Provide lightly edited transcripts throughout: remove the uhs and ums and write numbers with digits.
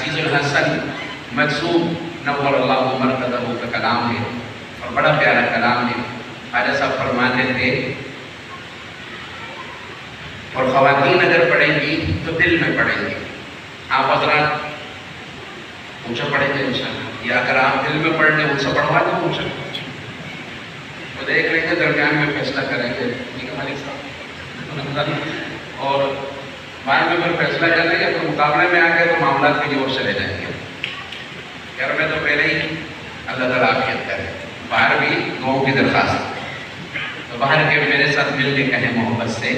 عزیز الحسن مقصود نور اللہ مرکزہ کا کلام ہے اور بڑا پیارا کلام ہے. خواجہ صاحب فرماتے تھے اور خواتین اگر پڑھیں گی تو دل میں پڑھیں گی. آپ حضرات اونچا پڑھیں گے انشاءاللہ، یا اگر آپ دل میں پڑھ لیں ان سے پڑھوا دیں اونچا تو دیکھ لیں گے، درمیان میں فیصلہ کریں گے. ٹھیک ہے مالک صاحب، اور بعد میں پھر فیصلہ کر لیں گے تو مقابلے میں آ گئے تو معاملات کی اور چلے جائیں گے. گھر میں تو پہلے ہی اللہ تعالیٰ عافیت کرے. باہر بھی دعاؤں کی درخواست، تو باہر کے میرے ساتھ مل کے کہیں محبت سے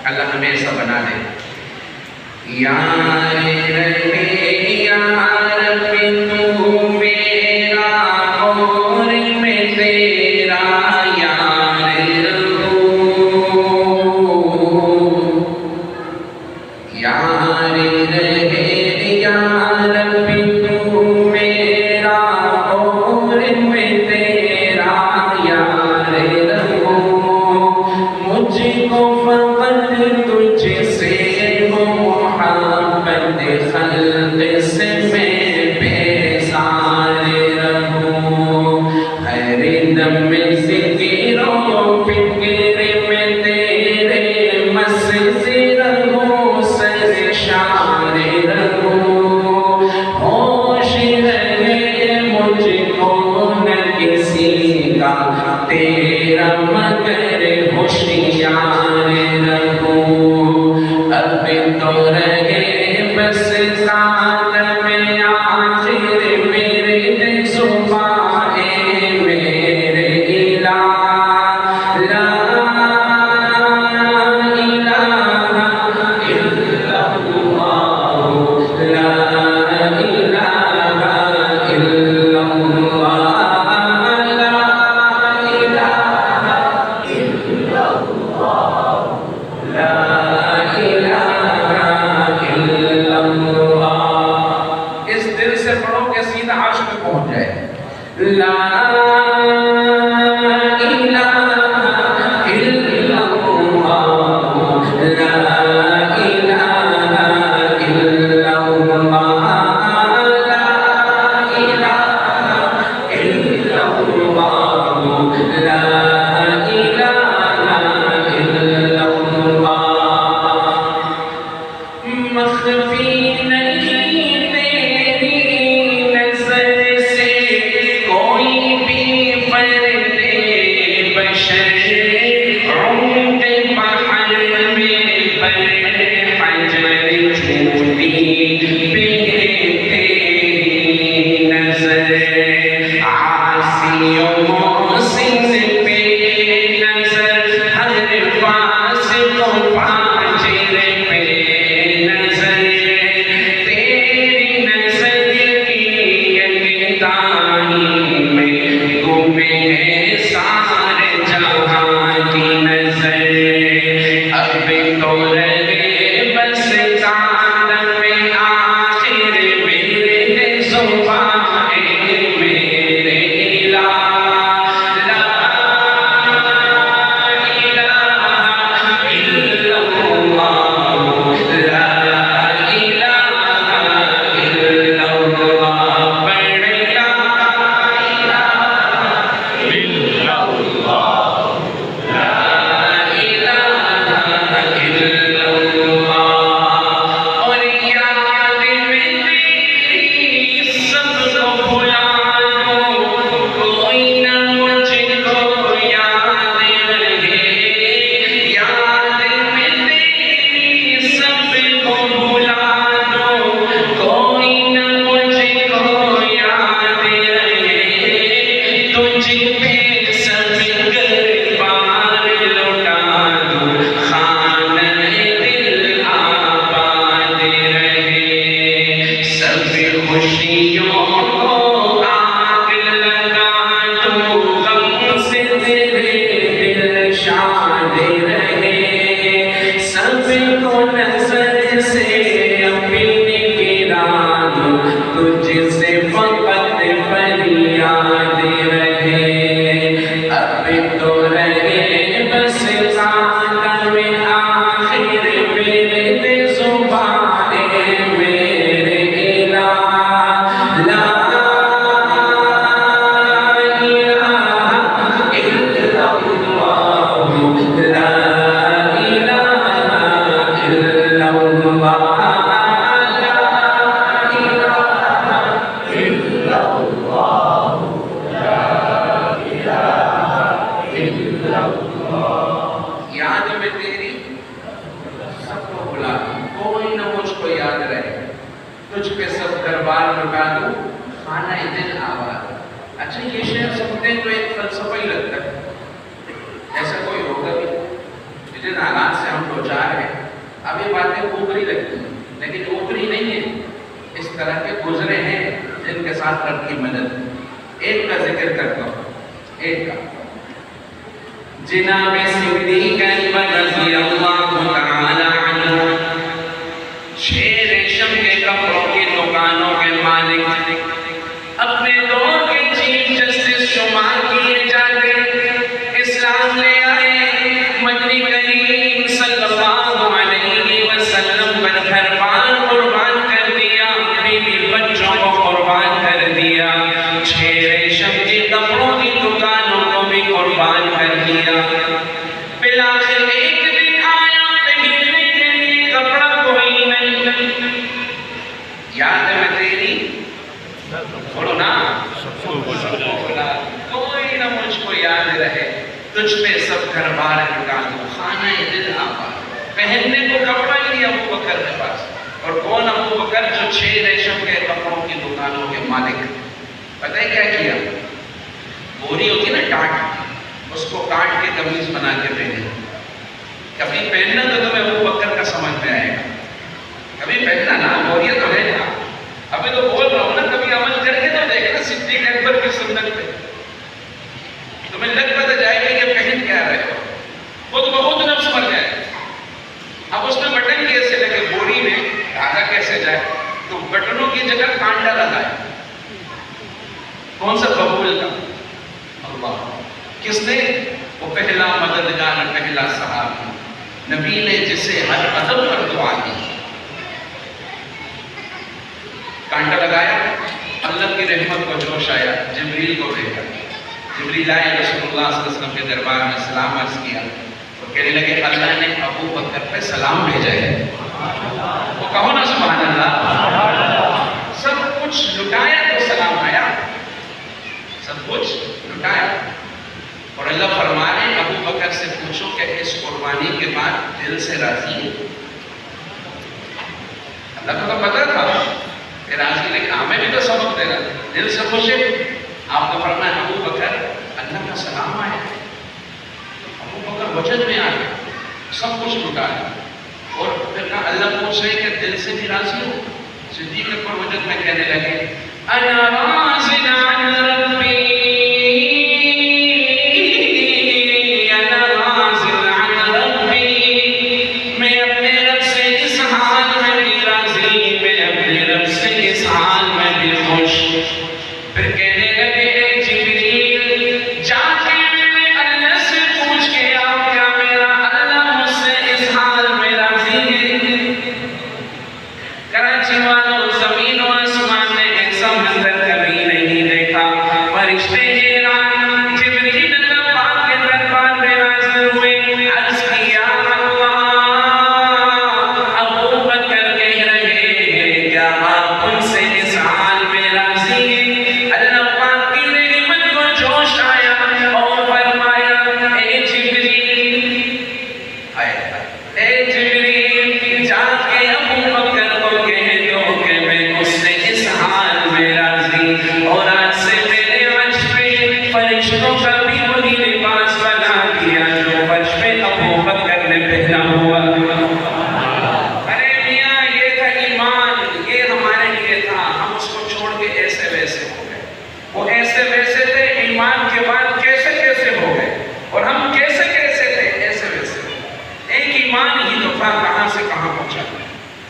اللہ ہمیں ایسا بنا دے. یا ربی یا ربی تو میرا اور میں تیرا یار رہوں. یار رہے یا ربی تو میرا اور میں تیرا یار رہوں. مجھ کو فقط تجھ سے محبت خلق سے میں بیزار رہوں. ہر دم ذکر و فکر میں تیرے مسجد رہوں، سرشار رہوں. ہوش رہے مجھ کو نہ کسی کا تیرا مگر ہوشیار رہوں. اب تو رہے بس ساتھ میں آخر میرے زبان میرے الہ. لا الہ الا اللہ، لا الہ الا اللہ، لا الہ الا اللہ، لا الہ الا اللہ. اس دل سے پڑھو کہ سیدھا عرش پہ پہنچ جائے. لا الہ الا اللہ، لا الہ الا اللہ، لا الہ الا اللہ، لا الہ الا اللہ. مخفی نہیں تیری نظر سے کوئی بھی فرد بشر. عمق بحر میں بر حجر چھوٹی بھی ہے تیری نظر. عاصی و محسن پہ نظر، ہر فاسق و فاجر پہ نظر. تیری نظر کی یکتائی میں گم ہے سارے جہاں کی نظر. اب تو رہے بس کان میں آخر میرے زبان میرے الہ. لا الہ الا اللہ، لا الہ الا اللہ. پڑھ لا الہ الا اللہ، لا الہ الا اللہ. اور یاد میں تیری سب کو بھلا دوں، کوئی نہ مجھ کو یاد رہے. یاد میں تیری سب کو بھلا دوں، کوئی نہ مجھ کو یاد رہے. تجھ پہ سب گربان لوٹا دوں، خانہ دل آباد رہے. سب خوشیوں کو آگ لگا دوں، غم سے تیرے دل شاد رہے. سب کو نظر سے اپنی گرا دوں، تجھ سے فقط فریاد رہے. اچھا یہ شعر سنتے ہیں تو ایک فلسفہ ہی لگتا ہے، ایسا کوئی ہوگا بھی جن حالات سے ہم دو چار ہیں، اب یہ باتیں اوپری لگتی ہیں لیکن اوپری نہیں ہے، اس طرح کے گزرے ہیں جن کے ساتھ رب کی مدد۔ ایک کا ذکر کرتا ہوں، ایک کا جناب صدیق اکبر رضی اللہ تعالی عنہ، شیر ریشم کے کپڑوں کی دکانوں کے مالک، اپنے دور کے چیف جسٹس شمار کیے جاتے، اسلام لے آئے، مدنی کریم صلی اللہ علیہ وسلم پر گھر بار قربان کر دیا، بیوی بچوں کو قربان کر دیا، شیر ریشم کے کپڑوں کی دکانوں کو بھی قربان کر دیا۔ بالآخر ایک دن آیا پہننے کے لیے کپڑا کوئی نہیں، یاد ہے میں تیری بولو نا، کوئی نہ مجھ کو یاد رہے، تجھ پہ سب گھر بار لٹا دوں، خانہ دل آباد۔ پہننے کو کپڑا ہی نہیں ابو بکر کے پاس، اور کون ابو بکر جو 6 ریشم کے کپڑوں کی دکانوں کے مالک۔ پتہ ہے کیا کیا؟ بوری ہوتی نا ٹاٹ، اس کو کاٹ کے قمیض بنا کے پہنے۔ کبھی پہننا تو تمہیں ابو بکر کا سمجھ میں آئے گا، کبھی پہننا نا، بوریت تو ہے نا، ابھی تو بول رہا ہوں نا، کبھی عمل کر کے تو دیکھنا صدیق اکبر کی سنت پہ، تمہیں لگ پتہ جائے گا کہ پہن کیا رہے ہو، خود بہت نفس مر جائے۔ اب اس میں بٹن کیسے لگے، بوری میں دھاگا کیسے جائے، تو بٹنوں کی جگہ کانڈا لگائے۔ کون سا؟ ببول کا، اللہ۔ کس نے؟ وہ پہلا مددگار، پہلا صحابی، نبی نے جسے ہر قدم پر دعا دی۔ کانٹا لگایا، اللہ کی رحمت کو جوش آیا، جبریل کو بھیجا، جبریل آئے، رسول اللہ صلی اللہ علیہ وسلم کے دربار میں سلام عرض کیا، تو کہنے لگے اللہ نے ابو بکر پہ سلام بھیجا ہے۔ وہ کہو نا سبحان اللہ، سب کچھ لٹایا تو سلام آیا، سب کچھ لٹایا۔ اور اللہ فرما رہے ابو بکر سے پوچھو کہ اس قربانی کے بعد دل سے راضی ہے؟ اللہ کو تو پتہ تھا کہ راضی، لیکن ہمیں بھی تو سبق دے رہا، دل سے خوش ہے؟ آپ کو فرمایا ابو بکر اللہ کا سلام آیا۔ ابو بکر وجد میں آ گیا، سب کچھ لٹا لیا، اور پھر کہا اللہ پوچھ رہے کہ دل سے بھی راضی ہو؟ صدیق اکبر وجد میں کہنے لگے انا راض عن ربی،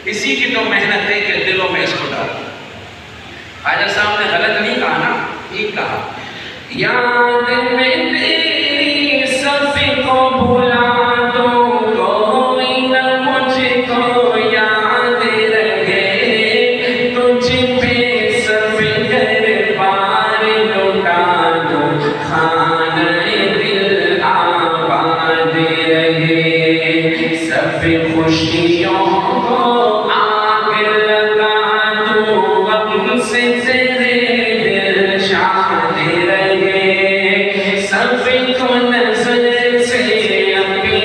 اسی کی تو محنت ہے کہ دلوں میں اس کو ڈالو۔ خواجہ صاحب نے غلط نہیں کہا نا، ٹھیک کہا، یاد میں تیری خوشیوں کو آگ لگا دوں، غم سے تیرے دل شاد رہے، سب کو نظر سے اپنی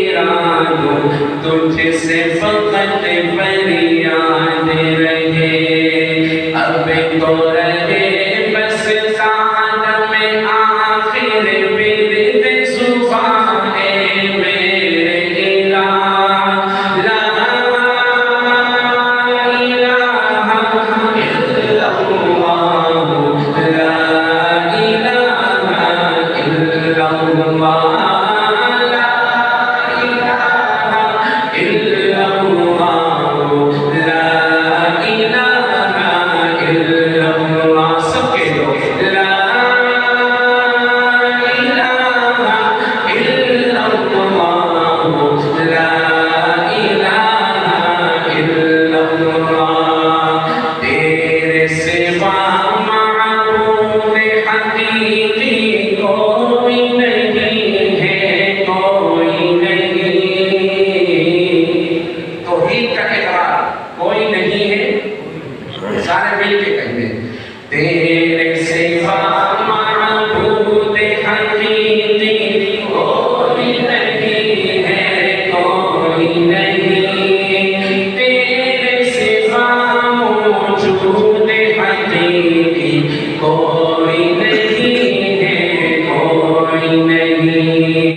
گرا دوں، تجھ سے فقط فریاد رہے، اب تو رہے بس ذات میں آخر ورد زبان میرے الہ، لا الہ الا اللہ، لا الہ الا اللہ، لا الہ الا اللہ، لا الہ الا اللہ، سب کہہ دو، لا الہ الا اللہ، لا الہ الا اللہ، تیرے سوا معبود حقیقی کوئی نہیں ہے، کوئی نہیں، توحید کا اقرار کوئی نہیں ہے، سارے مل کے کہیں گے، تیرے سوا معبود حقیقی کوئی نہیں ہے، کوئی نہیں، تیرے سوا موجود حقیقی کوئی نہیں ہے، کوئی نہیں۔